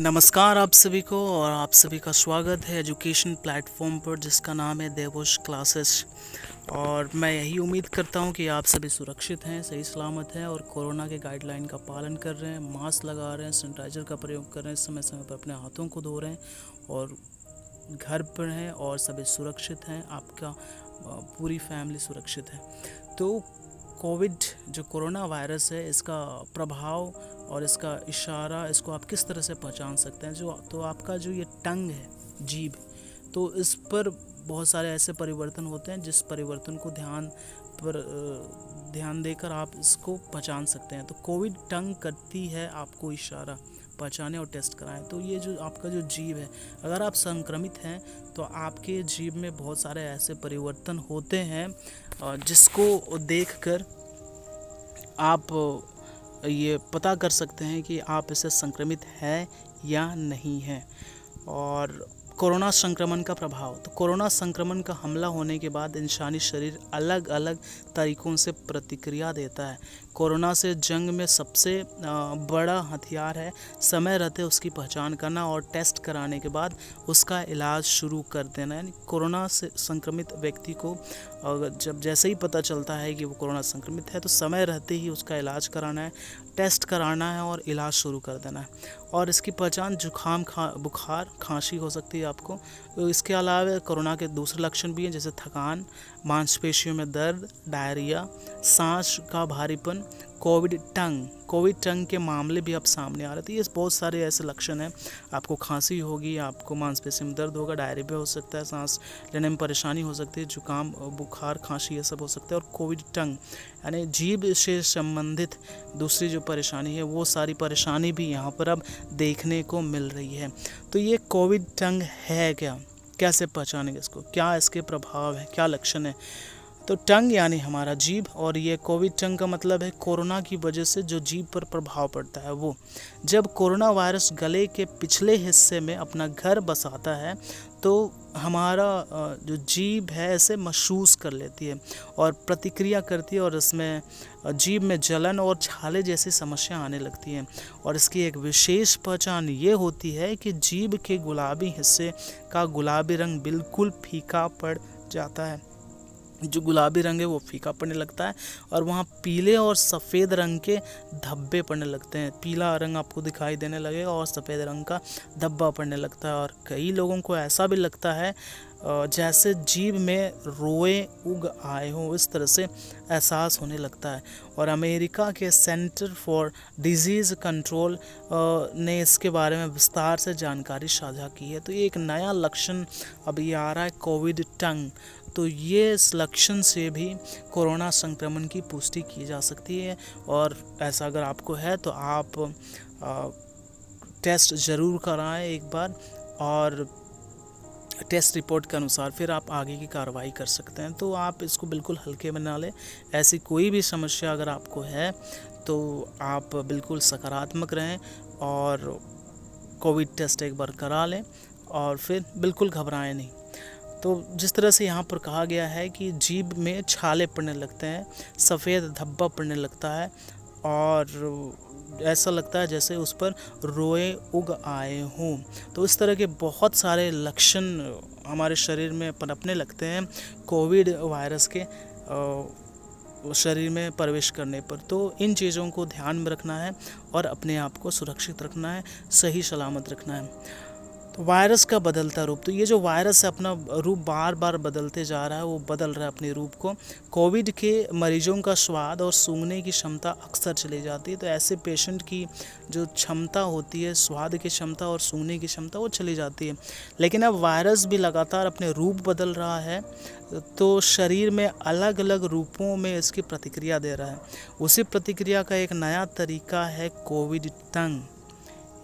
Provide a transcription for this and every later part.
नमस्कार आप सभी को और आप सभी का स्वागत है एजुकेशन प्लेटफॉर्म पर जिसका नाम है देवोश क्लासेस। और मैं यही उम्मीद करता हूं कि आप सभी सुरक्षित हैं, सही सलामत हैं और कोरोना के गाइडलाइन का पालन कर रहे हैं, मास्क लगा रहे हैं, सैनिटाइज़र का प्रयोग कर रहे हैं, समय समय पर अपने हाथों को धो रहे हैं और घर पर हैं और सभी सुरक्षित हैं। आपका पूरी फैमिली सुरक्षित है। तो कोविड जो कोरोना वायरस है, इसका प्रभाव और इसका इशारा, इसको आप किस तरह से पहचान सकते हैं? तो आपका जो ये टंग है, जीभ, तो इस पर बहुत सारे ऐसे परिवर्तन होते हैं जिस परिवर्तन को ध्यान देकर आप इसको पहचान सकते हैं। तो कोविड टंग करती है आपको इशारा, पहचाने और टेस्ट कराएं। तो ये जो आपका जो जीभ है, अगर आप संक्रमित हैं तो आपके जीभ में बहुत सारे ऐसे परिवर्तन होते हैं जिसको देखकर आप ये पता कर सकते हैं कि आप इससे संक्रमित हैं या नहीं हैं। और कोरोना संक्रमण का प्रभाव, तो कोरोना संक्रमण का हमला होने के बाद इंसानी शरीर अलग अलग तरीक़ों से प्रतिक्रिया देता है। कोरोना से जंग में सबसे बड़ा हथियार है समय रहते उसकी पहचान करना और टेस्ट कराने के बाद उसका इलाज शुरू कर देना। यानी कोरोना से संक्रमित व्यक्ति को जब जैसे ही पता चलता है कि वो कोरोना संक्रमित है तो समय रहते ही उसका इलाज कराना है, टेस्ट कराना है और इलाज शुरू कर देना है। और इसकी पहचान जुकाम, बुखार, खांसी हो सकती है आपको। तो इसके अलावा कोरोना के दूसरे लक्षण भी हैं जैसे थकान, मांसपेशियों में दर्द, डायरिया, सांस का भारीपन, कोविड टंग के मामले भी अब सामने आ रहे थे। ये बहुत सारे ऐसे लक्षण हैं। आपको खांसी होगी, आपको मांसपेशियों में दर्द होगा, डायरिया भी हो सकता है, सांस लेने में परेशानी हो सकती है, जुकाम, बुखार, खांसी ये सब हो सकता है। और कोविड टंग यानी जीभ से संबंधित दूसरी जो परेशानी है, वो सारी परेशानी भी यहाँ पर अब देखने को मिल रही है। तो ये कोविड टंग है क्या, कैसे पहचानेंगे इसको, क्या इसके प्रभाव है, क्या लक्षण है? तो टंग यानी हमारा जीभ, और ये कोविड टंग का मतलब है कोरोना की वजह से जो जीभ पर प्रभाव पड़ता है वो। जब कोरोना वायरस गले के पिछले हिस्से में अपना घर बसाता है तो हमारा जो जीभ है ऐसे महसूस कर लेती है और प्रतिक्रिया करती है और इसमें जीभ में जलन और छाले जैसी समस्या आने लगती हैं। और इसकी एक विशेष पहचान ये होती है कि जीभ के गुलाबी हिस्से का गुलाबी रंग बिल्कुल फीका पड़ जाता है। जो गुलाबी रंग है वो फीका पड़ने लगता है और वहाँ पीले और सफ़ेद रंग के धब्बे पड़ने लगते हैं। पीला रंग आपको दिखाई देने लगेगा और सफ़ेद रंग का धब्बा पड़ने लगता है। और कई लोगों को ऐसा भी लगता है जैसे जीभ में रोए उग आए हों, इस तरह से एहसास होने लगता है। और अमेरिका के सेंटर फॉर डिजीज़ कंट्रोल ने इसके बारे में विस्तार से जानकारी साझा की है। तो ये एक नया लक्षण अभी आ रहा है, कोविड टंग। तो ये इस लक्षण से भी कोरोना संक्रमण की पुष्टि की जा सकती है। और ऐसा अगर आपको है तो आप टेस्ट ज़रूर कराएं एक बार, और टेस्ट रिपोर्ट के अनुसार फिर आप आगे की कार्रवाई कर सकते हैं। तो आप इसको बिल्कुल हल्के में ना लें। ऐसी कोई भी समस्या अगर आपको है तो आप बिल्कुल सकारात्मक रहें और कोविड टेस्ट एक बार करा लें और फिर बिल्कुल घबराएं नहीं। तो जिस तरह से यहाँ पर कहा गया है कि जीभ में छाले पड़ने लगते हैं, सफ़ेद धब्बा पड़ने लगता है और ऐसा लगता है जैसे उस पर रोए उग आए हों। तो इस तरह के बहुत सारे लक्षण हमारे शरीर में पनपने लगते हैं कोविड वायरस के शरीर में प्रवेश करने पर। तो इन चीज़ों को ध्यान में रखना है और अपने आप को सुरक्षित रखना है, सही सलामत रखना है। तो वायरस का बदलता रूप, तो ये जो वायरस है अपना रूप बार बार बदलते जा रहा है, वो बदल रहा है अपने रूप को। कोविड के मरीजों का स्वाद और सूंघने की क्षमता अक्सर चली जाती है। तो ऐसे पेशेंट की जो क्षमता होती है, स्वाद की क्षमता और सूंघने की क्षमता, वो चली जाती है। लेकिन अब वायरस भी लगातार अपने रूप बदल रहा है, तो शरीर में अलग अलग रूपों में इसकी प्रतिक्रिया दे रहा है। उसी प्रतिक्रिया का एक नया तरीका है कोविड टंग,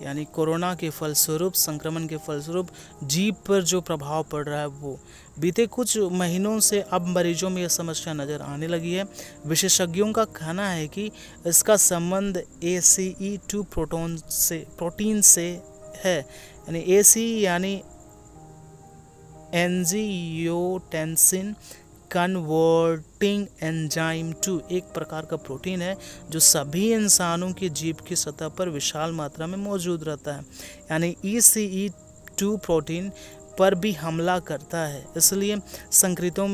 यानी कोरोना के फलस्वरूप, संक्रमण के फलस्वरूप जीभ पर जो प्रभाव पड़ रहा है वो। बीते कुछ महीनों से अब मरीजों में यह समस्या नज़र आने लगी है। विशेषज्ञों का कहना है कि इसका संबंध ACE2 प्रोटीन से है। यानी AC यानी एंजियोटेंसिन कन्वर्टिंग एंजाइम 2 एक प्रकार का प्रोटीन है जो सभी इंसानों की जीभ की सतह पर विशाल मात्रा में मौजूद रहता है, यानी ECE2 प्रोटीन पर भी हमला करता है। इसलिए संक्रमितों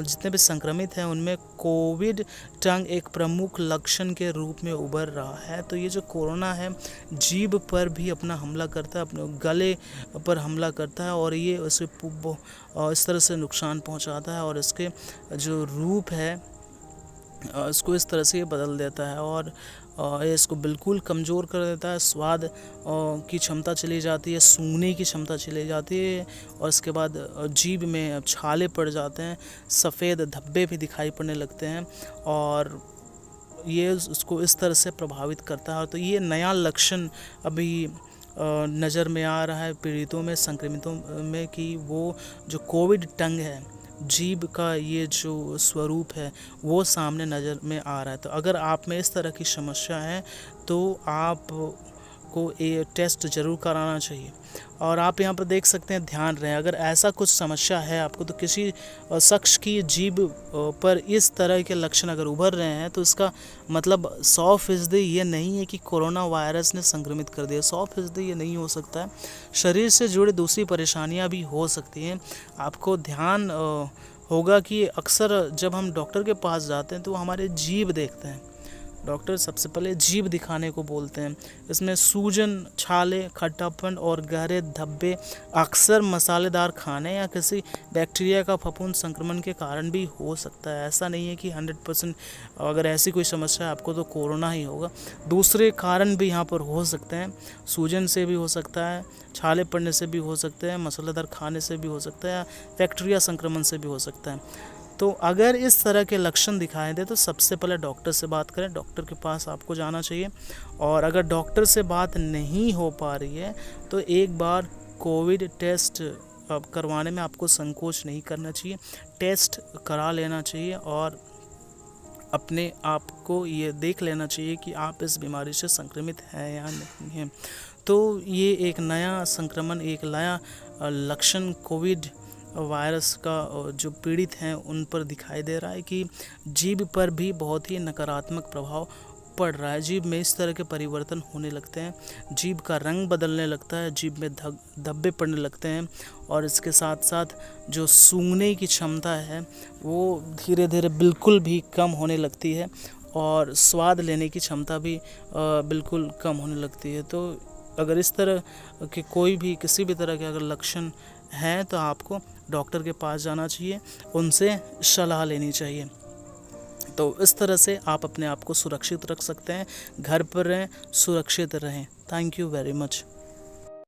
जितने भी संक्रमित हैं उनमें कोविड टंग एक प्रमुख लक्षण के रूप में उभर रहा है। तो ये जो कोरोना है जीभ पर भी अपना हमला करता है, अपने गले पर हमला करता है और ये उसे इस तरह से नुकसान पहुंचाता है और इसके जो रूप है इसको इस तरह से ये बदल देता है और इसको बिल्कुल कमज़ोर कर देता है। स्वाद की क्षमता चली जाती है, सूंघने की क्षमता चली जाती है और इसके बाद जीभ में छाले पड़ जाते हैं, सफ़ेद धब्बे भी दिखाई पड़ने लगते हैं और ये उसको इस तरह से प्रभावित करता है। तो ये नया लक्षण अभी नज़र में आ रहा है पीड़ितों में, संक्रमितों में, कि वो जो कोविड टंग है, जीभ का ये जो स्वरूप है वो सामने नज़र में आ रहा है। तो अगर आप में इस तरह की समस्या है तो आप को ये टेस्ट ज़रूर कराना चाहिए। और आप यहाँ पर देख सकते हैं, ध्यान रहे, अगर ऐसा कुछ समस्या है आपको तो किसी शख्स की जीभ पर इस तरह के लक्षण अगर उभर रहे हैं तो इसका मतलब 100% ये नहीं है कि कोरोना वायरस ने संक्रमित कर दिया। 100% ये नहीं हो सकता है। शरीर से जुड़े दूसरी परेशानियाँ भी हो सकती हैं। आपको ध्यान होगा कि अक्सर जब हम डॉक्टर के पास जाते हैं तो हमारे जीभ देखते हैं। डॉक्टर सबसे पहले जीभ दिखाने को बोलते हैं। इसमें सूजन, छाले, खट्टापन और गहरे धब्बे अक्सर मसालेदार खाने या किसी बैक्टीरिया का फफूंद संक्रमण के कारण भी हो सकता है। ऐसा नहीं है कि 100% अगर ऐसी कोई समस्या है आपको तो कोरोना ही होगा। दूसरे कारण भी यहाँ पर हो सकते हैं। सूजन से भी हो सकता है, छाले पड़ने से भी हो सकते हैं, मसालेदार खाने से भी हो सकता है, बैक्टीरिया संक्रमण से भी हो सकता है। तो अगर इस तरह के लक्षण दिखाई दे तो सबसे पहले डॉक्टर से बात करें, डॉक्टर के पास आपको जाना चाहिए। और अगर डॉक्टर से बात नहीं हो पा रही है तो एक बार कोविड टेस्ट करवाने में आपको संकोच नहीं करना चाहिए, टेस्ट करा लेना चाहिए और अपने आप को ये देख लेना चाहिए कि आप इस बीमारी से संक्रमित हैं या नहीं हैं। तो ये एक नया संक्रमण, एक नया लक्षण कोविड वायरस का जो पीड़ित हैं उन पर दिखाई दे रहा है कि जीभ पर भी बहुत ही नकारात्मक प्रभाव पड़ रहा है। जीभ में इस तरह के परिवर्तन होने लगते हैं, जीभ का रंग बदलने लगता है, जीभ में धब्बे पड़ने लगते हैं और इसके साथ साथ जो सूंघने की क्षमता है वो धीरे धीरे बिल्कुल भी कम होने लगती है और स्वाद लेने की क्षमता भी बिल्कुल कम होने लगती है। तो अगर इस तरह के कोई भी किसी भी तरह के अगर लक्षण हैं तो आपको डॉक्टर के पास जाना चाहिए, उनसे सलाह लेनी चाहिए। तो इस तरह से आप अपने आप को सुरक्षित रख सकते हैं, घर पर रहें, सुरक्षित रहें। Thank you very much.